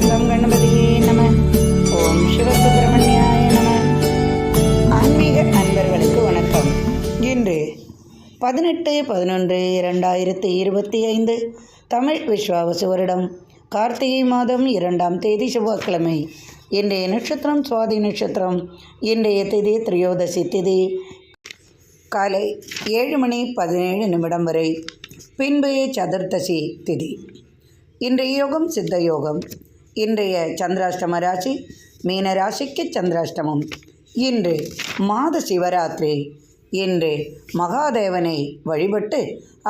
ஓம் come கணபதியே நம. ஓம் சிவசுப்பிரமணியாய நம. ஆன்மீக நண்பர்களுக்கு வணக்கம். இன்று 18/11/2025 தமிழ் விஸ்வாவசு வருடம் கார்த்திகை மாதம் 2ஆம் தேதி செவ்வாய்க்கிழமை. இன்றைய நட்சத்திரம் சுவாதி நட்சத்திரம். இன்றைய திதி திரையோதசி திதி காலை 7:17 வரை. பின்பு சதுர்த்தசி திதி. இன்றைய யோகம் சித்த யோகம். இன்றைய சந்திராஷ்டம ராசி மீன ராசிக்கு சந்திராஷ்டமம். இன்று மாத சிவராத்திரி. இன்று மகாதேவனை வழிபட்டு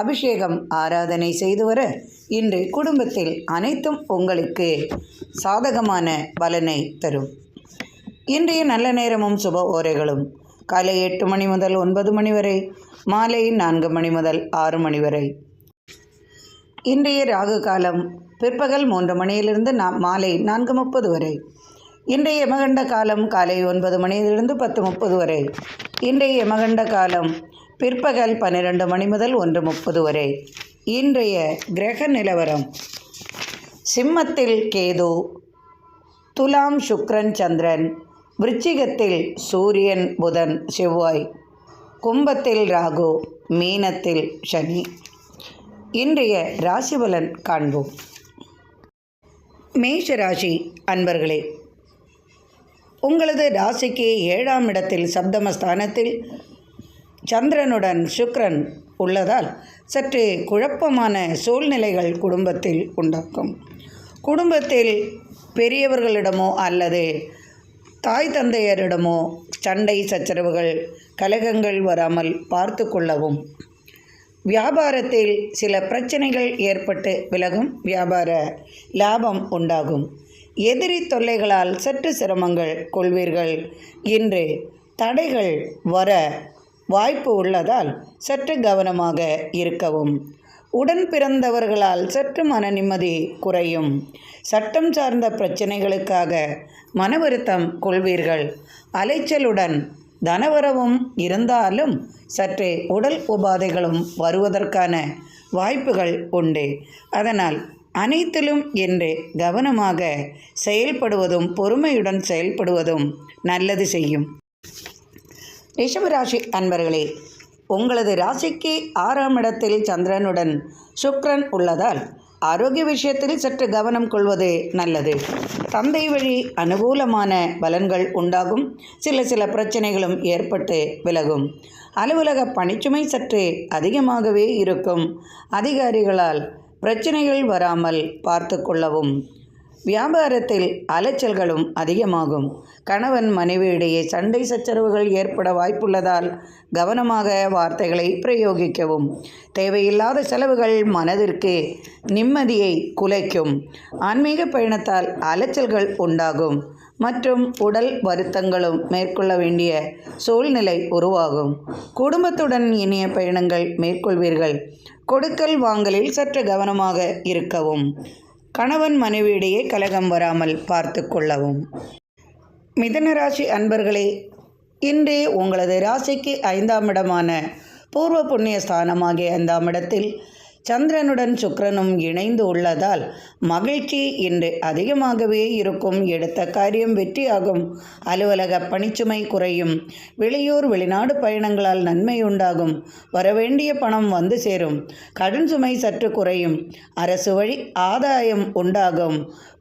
அபிஷேகம் ஆராதனை செய்து வர இன்று குடும்பத்தில் அனைத்தும் உங்களுக்கு சாதகமான பலனை தரும். இன்றைய நல்ல நேரமும் சுப ஓரைகளும் காலை 8 மணி முதல் 9 மணி வரை, மாலை 4 மணி முதல் 6 மணி வரை. இன்றைய ராகு காலம் பிற்பகல் 3 மணியிலிருந்து மாலை 4:30 வரை. இன்றைய யமகண்ட காலம் காலை 9 மணியிலிருந்து 10:30 வரை. இன்றைய யமகண்ட காலம் பிற்பகல் 12 மணி முதல் 1:30 வரை. இன்றைய கிரக நிலவரம்: சிம்மத்தில் கேது, துலாம் சுக்கிரன் சந்திரன், விருச்சிகத்தில் சூரியன் புதன் செவ்வாய், கும்பத்தில் ராகு, மீனத்தில் சனி. இன்றைய ராசிபலன் காண்போம். மேஷ ராசி அன்பர்களே, உங்களது ராசிக்கு 7ஆம் இடத்தில் சப்தமஸ்தானத்தில் சந்திரனுடன் சுக்கிரன் உள்ளதால் சற்று குழப்பமான சூழ்நிலைகள் குடும்பத்தில் உண்டாக்கும். குடும்பத்தில் பெரியவர்களிடமோ அல்லது தாய் தந்தையரிடமோ சண்டை சச்சரவுகள் கலகங்கள் வராமல் பார்த்து கொள்ளவும். வியாபாரத்தில் சில பிரச்சனைகள் ஏற்பட்டு விலகும். வியாபார லாபம் உண்டாகும். எதிரி தொல்லைகளால் சற்று சிரமங்கள் கொள்வீர்கள். இன்று தடைகள் வர வாய்ப்பு உள்ளதால் சற்று கவனமாக இருக்கவும். உடன் பிறந்தவர்களால் சற்று மன நிம்மதி குறையும். சட்டம் சார்ந்த பிரச்சனைகளுக்காக மன வருத்தம் கொள்வீர்கள். அலைச்சலுடன் தனவரவும் இருந்தாலும் சற்றே உடல் உபாதைகளும் வருவதற்கான வாய்ப்புகள் உண்டு. அதனால் அனைத்திலும் என்று கவனமாக செயல்படுவதும் பொறுமையுடன் செயல்படுவதும் நல்லது செய்யும். ரிஷபராசி அன்பர்களே, உங்களது ராசிக்கு 6ஆம் இடத்தில் சந்திரனுடன் சுக்கிரன் உள்ளதால் ஆரோக்கிய விஷயத்தில் சற்று கவனம் கொள்வது நல்லது. தந்தை வழி அனுகூலமான பலன்கள் உண்டாகும். சில பிரச்சனைகளும் ஏற்பட்டு விலகும். அலுவலக பணிச்சுமை சற்று அதிகமாகவே இருக்கும். அதிகாரிகளால் பிரச்சனைகள் வராமல் பார்த்து கொள்ளவும். வியாபாரத்தில் அலைச்சல்களும் அதிகமாகும். கணவன் மனைவியிடையே சண்டை சச்சரவுகள் ஏற்பட வாய்ப்புள்ளதால் கவனமாக வார்த்தைகளை பிரயோகிக்கவும். தேவையில்லாத செலவுகள் மனதிற்கு நிம்மதியை குலைக்கும். ஆன்மீக பயணத்தால் அலைச்சல்கள் உண்டாகும் மற்றும் உடல் வருத்தங்களும் மேற்கொள்ள வேண்டிய சூழ்நிலை உருவாகும். குடும்பத்துடன் இனிய பயணங்கள் மேற்கொள்வீர்கள். கொடுக்கல் வாங்கலில் சற்று கவனமாக இருக்கவும். கணவன் மனைவியிடையே கலகம் வராமல் பார்த்து கொள்ளவும். மிதுன ராசி அன்பர்களே, இன்று உங்களது ராசிக்கு 5ஆம் இடமான பூர்வ புண்ணிய ஸ்தானமாகிய 5ஆம் இடத்தில் சந்திரனுடன் சுக்கிரனும் இணைந்து உள்ளதால் மகிழ்ச்சி இன்று அதிகமாகவே இருக்கும். எடுத்த காரியம் வெற்றியாகும். அலுவலக பணிச்சுமை குறையும். வெளியூர் வெளிநாடு பயணங்களால் நன்மை உண்டாகும். வரவேண்டிய பணம் வந்து சேரும். கடன் சுமை சற்று குறையும். அரசு வழி ஆதாயம் உண்டாகும்.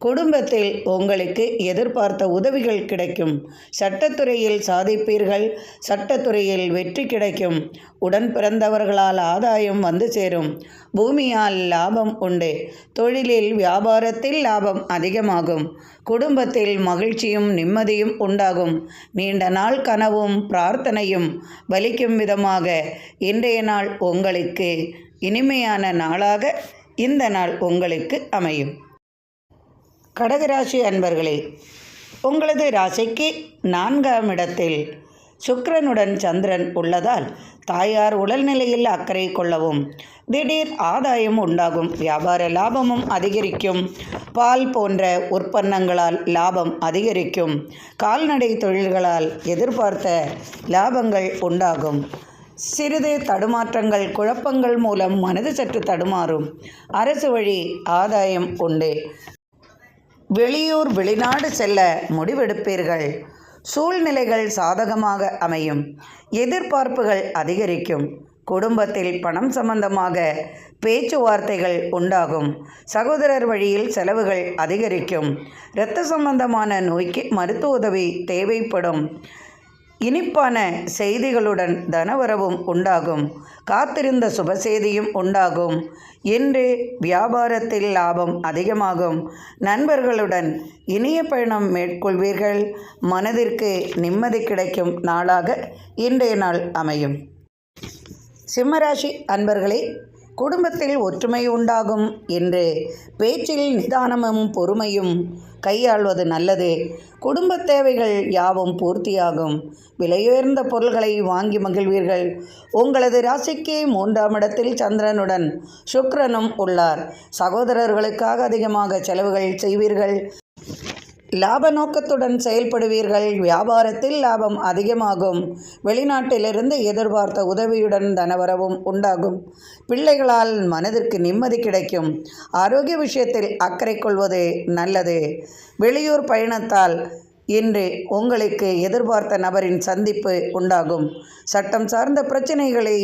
குடும்பத்தில் உங்களுக்கு எதிர்பார்த்த உதவிகள் கிடைக்கும். சட்டத்துறையில் சாதிப்பீர்கள். சட்டத்துறையில் வெற்றி கிடைக்கும். உடன் பிறந்தவர்களால் ஆதாயம் வந்து சேரும். பூமியால் லாபம் உண்டு. தொழிலில் வியாபாரத்தில் லாபம் அதிகமாகும். குடும்பத்தில் மகிழ்ச்சியும் நிம்மதியும் உண்டாகும். நீண்ட நாள் கனவும் பிரார்த்தனையும் பலிக்கும் விதமாக இன்றைய நாள் உங்களுக்கு இனிமையான நாளாக இந்த நாள் உங்களுக்கு அமையும். கடகராசி அன்பர்களே, உங்களது ராசிக்கு 4ஆம் இடத்தில் சுக்கிரனுடன் சந்திரன் உள்ளதால் தாயார் உடல்நிலையில் அக்கறை கொள்ளவும். திடீர் ஆதாயம் உண்டாகும். வியாபார லாபமும் அதிகரிக்கும். பால் போன்ற உற்பன்னங்களால் லாபம் அதிகரிக்கும். கால்நடை தொழில்களால் எதிர்பார்த்த லாபங்கள் உண்டாகும். சிறிது தடுமாற்றங்கள் குழப்பங்கள் மூலம் மனது சற்று தடுமாறும். அரசு வழி ஆதாயம் உண்டு. வெளியூர் வெளிநாடு செல்ல முடிவெடுப்பீர்கள். சூழ்நிலைகள் சாதகமாக அமையும். எதிர்பார்ப்புகள் அதிகரிக்கும். குடும்பத்தில் பணம் சம்பந்தமாக பேச்சுவார்த்தைகள் உண்டாகும். சகோதரர் வழியில் செலவுகள் அதிகரிக்கும். இரத்த சம்பந்தமான நோய்க்கு மருத்துவ உதவி தேவைப்படும். இனிப்பான செய்திகளுடன் தனவரவும் உண்டாகும். காத்திருந்த சுபசெய்தியும் உண்டாகும். இன்று வியாபாரத்தில் லாபம் அதிகமாகும். நண்பர்களுடன் இனிய பயணம் மேற்கொள்வீர்கள். மனதிற்கு நிம்மதி கிடைக்கும் நாளாக இன்றைய நாள் அமையும். சிம்மராசி அன்பர்களே, குடும்பத்தில் ஒற்றுமை உண்டாகும். என்று பேச்சில் நிதானமும் பொறுமையும் கையாள்வது நல்லது. குடும்ப தேவைகள் யாவும் பூர்த்தியாகும். விலையுயர்ந்த பொருள்களை வாங்கி மகிழ்வீர்கள். உங்களது ராசிக்கு 3ஆம் இடத்தில் சந்திரனுடன் சுக்கிரனும் உள்ளார். சகோதரர்களுக்காக அதிகமாக செலவுகள் செய்வீர்கள். லாப நோக்கத்துடன் செயல்படுவீர்கள். வியாபாரத்தில் லாபம் அதிகமாகும். வெளிநாட்டிலிருந்து எதிர்பார்த்த உதவியுடன் தனவரவும் உண்டாகும். பிள்ளைகளால் மனதிற்கு நிம்மதி கிடைக்கும். ஆரோக்கிய விஷயத்தில் அக்கறை கொள்வது நல்லது. வெளியூர் பயணத்தால் இன்று உங்களுக்கு எதிர்பார்த்த நபரின் சந்திப்பு உண்டாகும். சட்டம் சார்ந்த பிரச்சனைகளை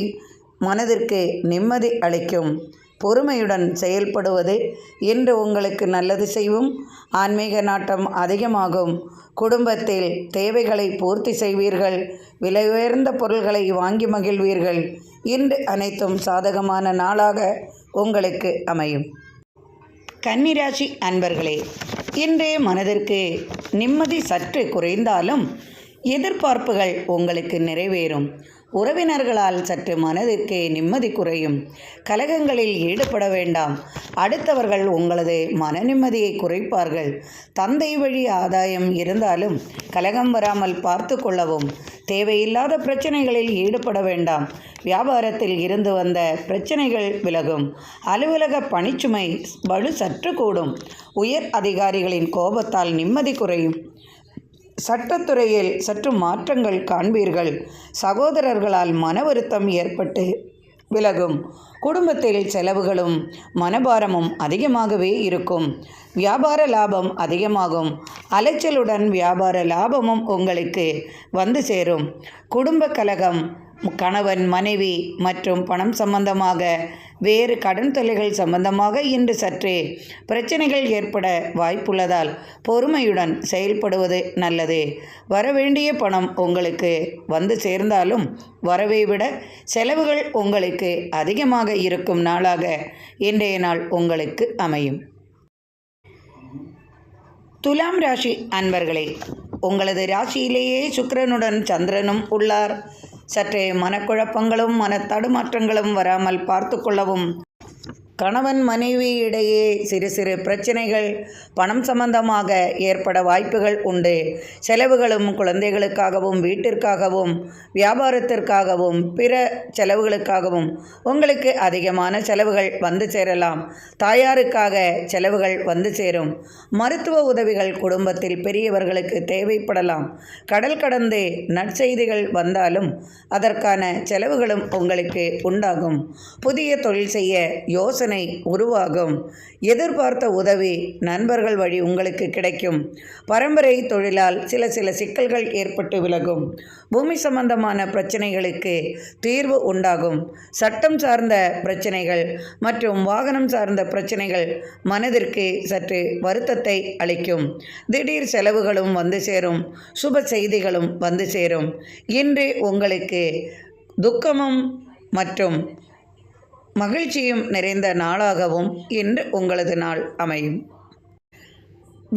மனதிற்கு நிம்மதி அளிக்கும். பொறுமையுடன் செயல்படுவது இன்று உங்களுக்கு நல்லது செய்யும். ஆன்மீக நாட்டம் அதிகமாகும். குடும்பத்தில் தேவைகளை பூர்த்தி செய்வீர்கள். விலை உயர்ந்த பொருள்களை வாங்கி மகிழ்வீர்கள். இன்று அனைத்தும் சாதகமான நாளாக உங்களுக்கு அமையும். கன்னிராசி அன்பர்களே, இன்றைய மனதிற்கு நிம்மதி சற்று குறைந்தாலும் எதிர்பார்ப்புகள் உங்களுக்கு நிறைவேறும். உறவினர்களால் சற்று மனதிற்கு நிம்மதி குறையும். கலகங்களில் ஈடுபட வேண்டாம். அடுத்தவர்கள் உங்களது மன நிம்மதியை குறைப்பார்கள். தந்தை வழி ஆதாயம் இருந்தாலும் கலகம் வராமல் பார்த்து கொள்ளவும். தேவையில்லாத பிரச்சனைகளில் ஈடுபட வேண்டாம். வியாபாரத்தில் இருந்து வந்த பிரச்சனைகள் விலகும். அலுவலக பணிச்சுமை வலு சற்று கூடும். உயர் அதிகாரிகளின் கோபத்தால் நிம்மதி குறையும். சட்டத்துறையில் சற்று மாற்றங்கள் காண்பீர்கள். சகோதரர்களால் மன வருத்தம் ஏற்பட்டு விலகும். குடும்பத்தில் செலவுகளும் மனபாரமும் அதிகமாகவே இருக்கும். வியாபார லாபம் அதிகமாகும். அலைச்சலுடன் வியாபார லாபமும் உங்களுக்கு வந்து சேரும். குடும்ப கலகம், கணவன் மனைவி மற்றும் பணம் சம்பந்தமாக வேறு கடன் தொல்லைகள் சம்பந்தமாக இன்று சற்றே பிரச்சனைகள் ஏற்பட வாய்ப்புள்ளதால் பொறுமையுடன் செயல்படுவது நல்லது. வரவேண்டிய பணம் உங்களுக்கு வந்து சேர்ந்தாலும் வரவை விட செலவுகள் உங்களுக்கு அதிகமாக இருக்கும் நாளாக இன்றைய நாள் உங்களுக்கு அமையும். துலாம் ராசி அன்பர்களே, உங்களது ராசியிலேயே சுக்கிரனுடன் சந்திரனும் உள்ளார். சற்றே மனக்குழப்பங்களும் தடுமாற்றங்களும் வராமல் பார்த்து கொள்ளவும். கணவன் மனைவி இடையே சிறு சிறு பிரச்சனைகள் பணம் சம்பந்தமாக ஏற்பட வாய்ப்புகள் உண்டு. செலவுகளும் குழந்தைகளுக்காகவும் வீட்டிற்காகவும் வியாபாரத்திற்காகவும் பிற செலவுகளுக்காகவும் உங்களுக்கு அதிகமான செலவுகள் வந்து சேரலாம். தாயாருக்காக செலவுகள் வந்து சேரும். மருத்துவ உதவிகள் குடும்பத்தில் பெரியவர்களுக்கு தேவைப்படலாம். கடல் கடந்து நற்செய்திகள் வந்தாலும் அதற்கான செலவுகளும் உங்களுக்கு உண்டாகும். புதிய தொழில் செய்ய யோசனை உருவாகும். எதிர்பார்த்த உதவி நண்பர்கள் வழி உங்களுக்கு கிடைக்கும். பரம்பரை தொழிலால் சில சிக்கல்கள் ஏற்பட்டு விலகும். பூமி சம்பந்தமான பிரச்சனைகளுக்கு தீர்வு உண்டாகும். சட்டம் சார்ந்த பிரச்சனைகள் மற்றும் வாகனம் சார்ந்த பிரச்சனைகள் மனதிற்கு சற்று வருத்தத்தை அளிக்கும். திடீர் செலவுகளும் வந்து சேரும். சுப செய்திகளும் வந்து சேரும். இன்று உங்களுக்கு துக்கமும் மற்றும் மகிழ்ச்சியும் நிறைந்த நாளாகவும் இன்று உங்களது நாள் அமையும்.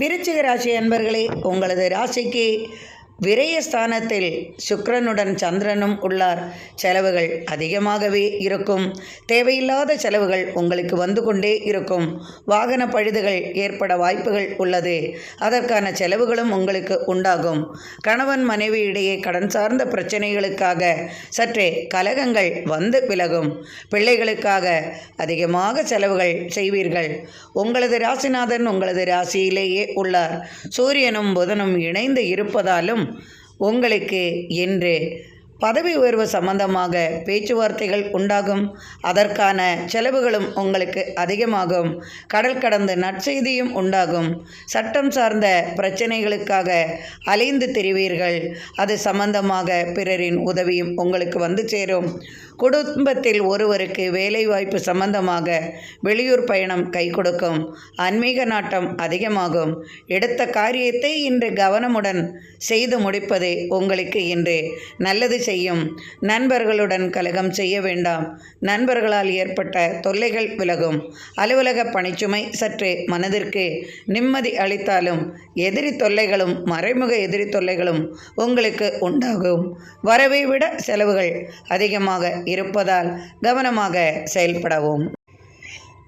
விருச்சிக ராசி அன்பர்களே, உங்களது ராசிக்கு விரயஸ்தானத்தில் சுக்கிரனுடன் சந்திரனும் உள்ளார். செலவுகள் அதிகமாகவே இருக்கும். தேவையில்லாத செலவுகள் உங்களுக்கு வந்து கொண்டே இருக்கும். வாகன பழுதுகள் ஏற்பட வாய்ப்புகள் உள்ளது. அதற்கான செலவுகளும் உங்களுக்கு உண்டாகும். கணவன் மனைவி இடையே கடன் சார்ந்த பிரச்சனைகளுக்காக சற்றே கலகங்கள் வந்து விலகும். பிள்ளைகளுக்காக அதிகமாக செலவுகள் செய்வீர்கள். உங்களது ராசிநாதன் உங்களது ராசியிலேயே உள்ளார். சூரியனும் புதனும் இணைந்து இருப்பதாலும் உங்களுக்கு இன்று பதவி உயர்வு சம்பந்தமாக பேச்சுவார்த்தைகள் உண்டாகும். அதற்கான செலவுகளும் உங்களுக்கு அதிகமாகும். கடல் கடந்து நற்செய்தியும் உண்டாகும். சட்டம் சார்ந்த பிரச்சனைகளுக்காக அலைந்து திரிவீர்கள். அது சம்பந்தமாக பிறரின் உதவியும் உங்களுக்கு வந்து சேரும். குடும்பத்தில் ஒருவருக்கு வேலைவாய்ப்பு சம்பந்தமாக வெளியூர் பயணம் கை கொடுக்கும். ஆன்மீக நாட்டம் அதிகமாகும். எடுத்த காரியத்தை இன்று கவனமுடன் செய்து முடிப்பது உங்களுக்கு இன்று நல்லது செய்யும். நண்பர்களுடன் கலகம் செய்ய வேண்டாம். நண்பர்களால் ஏற்பட்ட தொல்லைகள் விலகும். அலுவலக பணிச்சுமை சற்று மனதிற்கு நிம்மதி அளித்தாலும் எதிரி தொல்லைகளும் மறைமுக எதிரி தொல்லைகளும் உங்களுக்கு உண்டாகும். வரவை விட செலவுகள் அதிகமாக இருப்பதால் கவனமாக செயல்படவும்.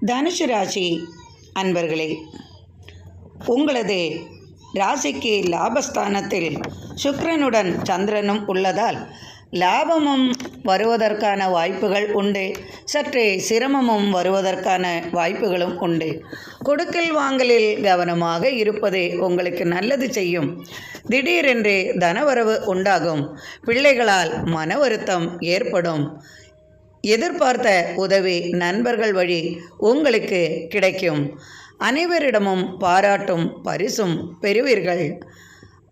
தனுசு ராசி அன்பர்களே, உங்களது ராசிக்கு லாபஸ்தானத்தில் சுக்கிரனுடன் சந்திரனும் உள்ளதால் லாபமும் வருவதற்கான வாய்ப்புகள் உண்டு. சற்றே சிரமமும் வருவதற்கான வாய்ப்புகளும் உண்டு. கொடுக்கல் வாங்கலில் கவனமாக இருப்பது உங்களுக்கு நல்லது செய்யும். திடீரென்று தனவரவு உண்டாகும். பிள்ளைகளால் மன வருத்தம் ஏற்படும். எதிர்பார்த்த உதவி நண்பர்கள் வழி உங்களுக்கு கிடைக்கும். அனைவரிடமும் பாராட்டும் பரிசும் பெறுவீர்கள்.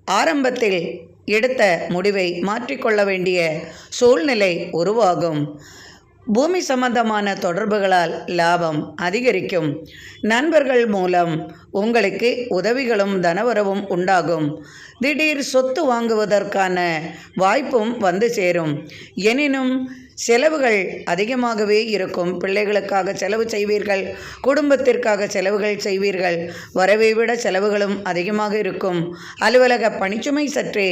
ஆரம்பத்தில் எடுத்த முடிவை மாற்றிக்கொள்ள வேண்டிய சூழ்நிலை உருவாகும். பூமி சம்பந்தமான தொடர்புகளால் லாபம் அதிகரிக்கும். நண்பர்கள் மூலம் உங்களுக்கு உதவிகளும் தனவரவும் உண்டாகும். திடீர் சொத்து வாங்குவதற்கான வாய்ப்பும் வந்து சேரும். எனினும் செலவுகள் அதிகமாகவே இருக்கும். பிள்ளைகளுக்காக செலவு செய்வீர்கள். குடும்பத்திற்காக செலவுகள் செய்வீர்கள். வரவை விட செலவுகளும் அதிகமாக இருக்கும். அலுவலக பணிச்சுமை சற்றே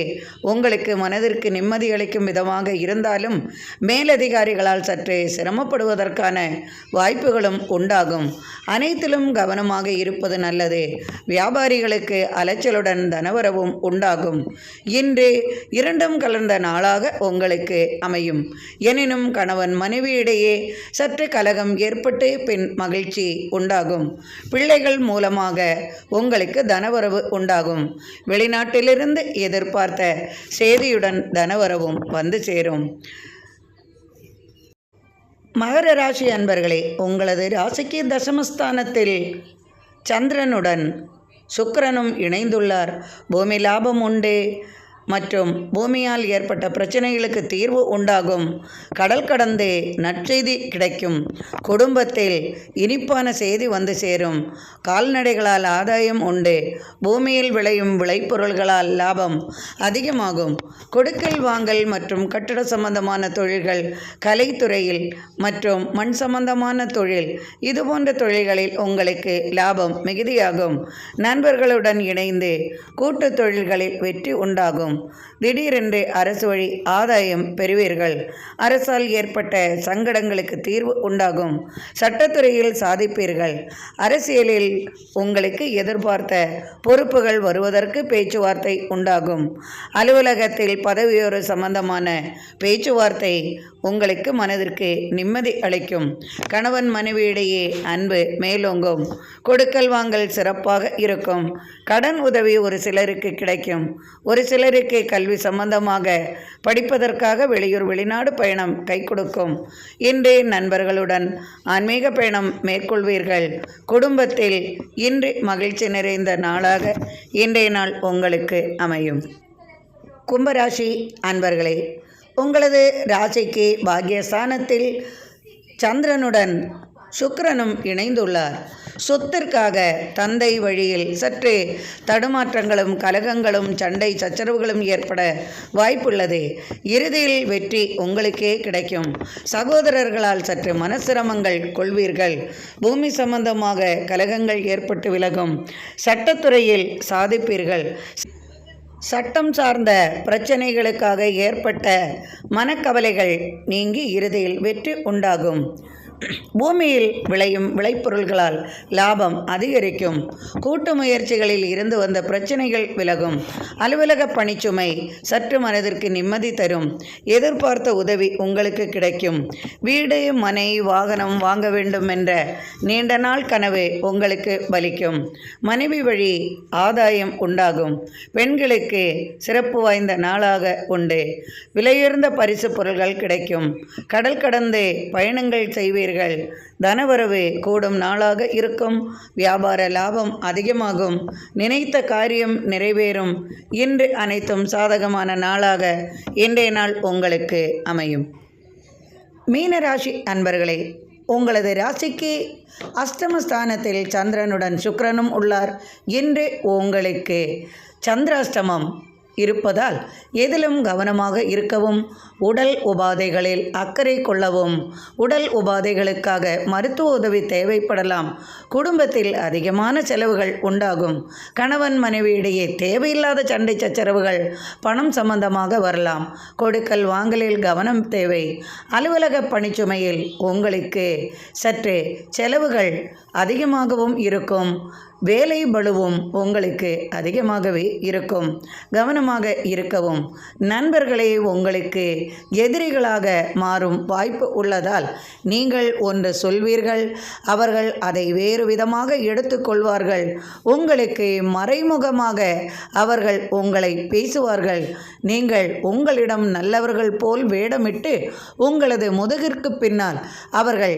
உங்களுக்கு மனதிற்கு நிம்மதி அளிக்கும் விதமாக இருந்தாலும் மேலதிகாரிகளால் சற்றே சிரமப்படுவதற்கான வாய்ப்புகளும் உண்டாகும். அனைத்திலும் கவனமாக இருப்பது நல்லது. வியாபாரிகளுக்கு அலைச்சலுடன் தனவரவும் உண்டாகும். இன்று இரண்டும் கலந்த நாளாக உங்களுக்கு அமையும். எனினும் கணவன் மனைவியிடையே சற்று கலகம் ஏற்பட்டு பின் மகிழ்ச்சி உண்டாகும். பிள்ளைகள் மூலமாக உங்களுக்கு தனவரவு உண்டாகும். வெளிநாட்டிலிருந்து எதிர்பார்த்த செய்தியுடன் தனவரவும் வந்து சேரும். மகர ராசி அன்பர்களே, உங்களது ராசிக்கு தசமஸ்தானத்தில் சந்திரனுடன் சுக்கிரனும் இணைந்துள்ளார். பூமி லாபம் உண்டு மற்றும் பூமியால் ஏற்பட்ட பிரச்சனைகளுக்கு தீர்வு உண்டாகும். கடல் கடந்து நற்செய்தி கிடைக்கும். குடும்பத்தில் இனிப்பான செய்தி வந்து சேரும். கால்நடைகளால் ஆதாயம் உண்டு. பூமியில் விளையும் விளைபொருள்களால் லாபம் அதிகமாகும். கொடுக்கல் வாங்கல் மற்றும் கட்டட சம்பந்தமான தொழில்கள், கலைத்துறையில் மற்றும் மண் சம்பந்தமான தொழில், இதுபோன்ற தொழில்களில் உங்களுக்கு லாபம் மிகுதியாகும். நண்பர்களுடன் இணைந்து கூட்டு தொழில்களில் வெற்றி உண்டாகும். திடீரென்று அரசு வழி ஆதாயம் பெறுவீர்கள். அரசால் ஏற்பட்ட சங்கடங்களுக்கு தீர்வு உண்டாகும். சட்டத்துறையில் சாதிப்பீர்கள். அரசியலில் உங்களுக்கு எதிர்பார்த்த பொறுப்புகள் வருவதற்கு பேச்சுவார்த்தை உண்டாகும். அலுவலகத்தில் பதவியுயர்வு சம்பந்தமான பேச்சுவார்த்தை உங்களுக்கு மனதிற்கு நிம்மதி அளிக்கும். கணவன் மனைவியிடையே அன்பு மேலோங்கும். கொடுக்கல் வாங்கல் சிறப்பாக இருக்கும். கடன் உதவி ஒரு சிலருக்கு கிடைக்கும். ஒரு சிலருக்கு கல்வி சம்பந்தமாக படிப்பதற்காக வெளியூர் வெளிநாடு பயணம் கை கொடுக்கும். இன்று நண்பர்களுடன் ஆன்மீக பயணம் மேற்கொள்வீர்கள். குடும்பத்தில் இன்று மகிழ்ச்சி நிறைந்த நாளாக இன்றைய நாள் உங்களுக்கு அமையும். கும்பராசி அன்பர்களே, உங்களது ராசிக்கு பாக்கியஸ்தானத்தில் சந்திரனுடன் சுக்கிரனும் இணைந்துள்ளார். சொத்திற்காக தந்தை வழியில் சற்று தடுமாற்றங்களும் கலகங்களும் சண்டை சச்சரவுகளும் ஏற்பட வாய்ப்புள்ளது. இறுதியில் வெற்றி உங்களுக்கே கிடைக்கும். சகோதரர்களால் சற்று மனசிரமங்கள் கொள்வீர்கள். பூமி சம்பந்தமாக கலகங்கள் ஏற்பட்டு விலகும். சட்டத்துறையில் சாதிப்பீர்கள். சட்டம் சார்ந்த பிரச்சனைகளுக்காக ஏற்பட்ட மனக்கவலைகள் நீங்கி இறுதியில் வெற்றி உண்டாகும். பூமியில் விளையும் விளைபொருள்களால் லாபம் அதிகரிக்கும். கூட்டு முயற்சிகளில் இருந்து வந்த பிரச்சனைகள் விலகும். அலுவலக பணிச்சுமை சற்று மனதிற்கு நிம்மதி தரும். எதிர்பார்த்த உதவி உங்களுக்கு கிடைக்கும். வீடு, மனை, வாகனம் வாங்க வேண்டும் என்ற நீண்ட நாள் கனவு உங்களுக்கு பலிக்கும். மனைவி வழி ஆதாயம் உண்டாகும். பெண்களுக்கு சிறப்பு வாய்ந்த நாளாக உண்டு. விலையுயர்ந்த பரிசு பொருள்கள் கிடைக்கும். கடல் கடந்து பயணங்கள் செய்வீர்கள். தனவரவு கூடும் நாளாக இருக்கும். வியாபார லாபம் அதிகமாகும். நினைத்த காரியம் நிறைவேறும். இன்று அனைத்தும் சாதகமான நாளாக இன்றைய நாள் உங்களுக்கு அமையும். மீனராசி அன்பர்களே, உங்களது ராசிக்கு அஷ்டமஸ்தானத்தில் சந்திரனுடன் சுக்கிரனும் உள்ளார். இன்று உங்களுக்கு சந்திராஷ்டமம் இருப்பதால் எதிலும் கவனமாக இருக்கவும், உடல் உபாதைகளில் அக்கறை கொள்ளவும். உடல் உபாதைகளுக்காக மருத்துவ உதவி தேவைப்படலாம். குடும்பத்தில் அதிகமான செலவுகள் உண்டாகும். கணவன் மனைவியிடையே தேவையில்லாத சண்டை சச்சரவுகள் பணம் சம்பந்தமாக வரலாம். கொடுக்கல் வாங்கலில் கவனம் தேவை. அலுவலக பணிச்சுமையில் உங்களுக்கு சற்று செலவுகள் அதிகமாகவும் இருக்கும். வேலை பளுவும் உங்களுக்கு அதிகமாகவே இருக்கும். கவனமாக இருக்கவும். நண்பர்களே உங்களுக்கு எதிரிகளாக மாறும் வாய்ப்பு உள்ளதால் நீங்கள் ஒன்று சொல்வீர்கள், அவர்கள் அதை வேறு விதமாக எடுத்துக்கொள்வார்கள். உங்களுக்கு மறைமுகமாக அவர்கள் உங்களை பேசுவார்கள். நீங்கள் உங்களிடம் நல்லவர்கள் போல் வேடமிட்டு உங்களது முதுகிற்கு பின்னால் அவர்கள்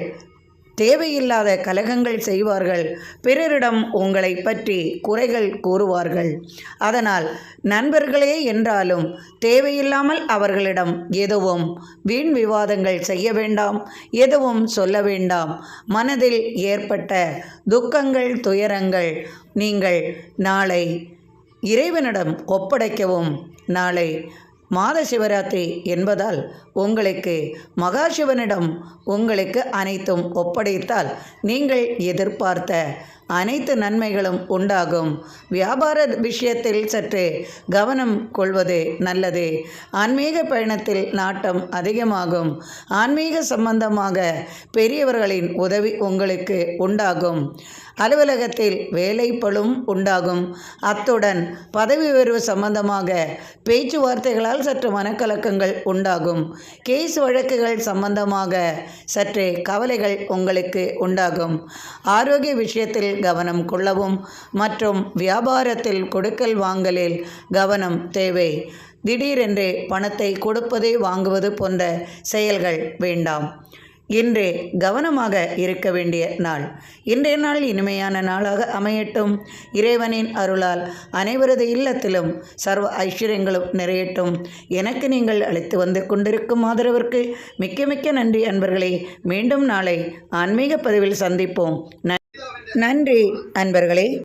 தேவையில்லாத கலகங்கள் செய்வார்கள். பிறரிடம் உங்களை பற்றி குறைகள் கூறுவார்கள். அதனால் நண்பர்களே என்றாலும் தேவையில்லாமல் அவர்களிடம் எதுவும் வீண் விவாதங்கள் செய்ய வேண்டாம். எதுவும் சொல்ல வேண்டாம். மனதில் ஏற்பட்ட துக்கங்கள், துயரங்கள் நீங்கள் நாளை இறைவனிடம் ஒப்படைக்கவும். நாளை மாத சிவராத்திரி என்பதால் உங்களுக்கு மகாசிவனிடம் உங்களுக்கு அனைத்தும் ஒப்படைத்தால் நீங்கள் எதிர்பார்த்த அனைத்து நன்மைகளும் உண்டாகும். வியாபார விஷயத்தில் சற்று கவனம் கொள்வது நல்லது. ஆன்மீக பயணத்தில் நாட்டம் அதிகமாகும். ஆன்மீக சம்பந்தமாக பெரியவர்களின் உதவி உங்களுக்கு உண்டாகும். அலுவலகத்தில் வேலைப்பளும் உண்டாகும். அத்துடன் பதவி உயர்வு சம்பந்தமாக பேச்சுவார்த்தைகளால் சற்று மனக்கலக்கங்கள் உண்டாகும். கேஸ் வழக்குகள் சம்பந்தமாக சற்றே கவலைகள் உங்களுக்கு உண்டாகும். ஆரோக்கிய விஷயத்தில் கவனம் கொள்ளவும் மற்றும் வியாபாரத்தில் கொடுக்கல் வாங்கலில் கவனம் தேவை. திடீரென்று பணத்தை கொடுப்பது, வாங்குவது போன்ற செயல்கள் வேண்டாம். இன்று கவனமாக இருக்க வேண்டிய நாள். இன்றைய நாள் இனிமையான நாளாக அமையட்டும். இறைவனின் அருளால் அனைவரது இல்லத்திலும் சர்வ ஐஸ்வர்யங்களும் நிறையட்டும். எனக்கு நீங்கள் அழைத்து வந்து கொண்டிருக்கும் ஆதரவிற்கு மிக்க மிக்க நன்றி அன்பர்களே. மீண்டும் நாளை ஆன்மீக பதிவில் சந்திப்போம். நன்றி அன்பர்களே.